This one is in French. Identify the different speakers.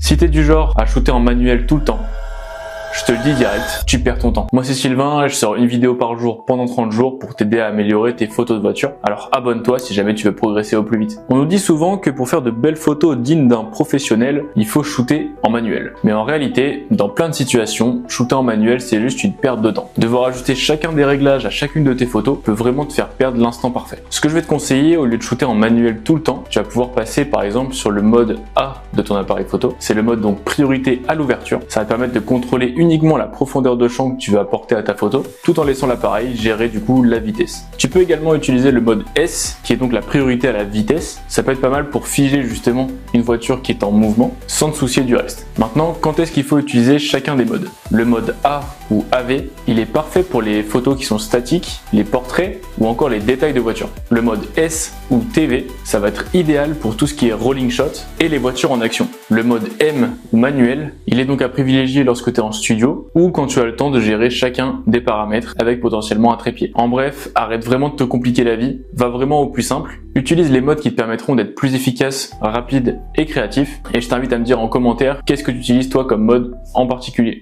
Speaker 1: Si t'es du genre à shooter en manuel tout le temps, je te le dis direct, tu perds ton temps. Moi c'est Sylvain et je sors une vidéo par jour pendant 30 jours pour t'aider à améliorer tes photos de voiture. Alors abonne-toi si jamais tu veux progresser au plus vite. On nous dit souvent que pour faire de belles photos dignes d'un professionnel, il faut shooter en manuel. Mais en réalité, dans plein de situations, shooter en manuel c'est juste une perte de temps. Devoir ajuster chacun des réglages à chacune de tes photos peut vraiment te faire perdre l'instant parfait. Ce que je vais te conseiller, au lieu de shooter en manuel tout le temps, tu vas pouvoir passer par exemple sur le mode A de ton appareil photo. C'est le mode donc priorité à l'ouverture. Ça va te permettre de contrôler uniquement la profondeur de champ que tu veux apporter à ta photo, tout en laissant l'appareil gérer du coup la vitesse. Tu peux également utiliser le mode S, qui est donc la priorité à la vitesse. Ça peut être pas mal pour figer justement une voiture qui est en mouvement, sans te soucier du reste. Maintenant, quand est-ce qu'il faut utiliser chacun des modes? Le mode A ou AV, il est parfait pour les photos qui sont statiques, les portraits ou encore les détails de voiture. Le mode S ou TV, ça va être idéal pour tout ce qui est rolling shot et les voitures en action. Le mode M ou manuel, il est donc à privilégier lorsque tu es en studio ou quand tu as le temps de gérer chacun des paramètres avec potentiellement un trépied. En bref, arrête vraiment de te compliquer la vie, va vraiment au plus simple, utilise les modes qui te permettront d'être plus efficace, rapide et créatif, et je t'invite à me dire en commentaire qu'est-ce que tu utilises toi comme mode en particulier.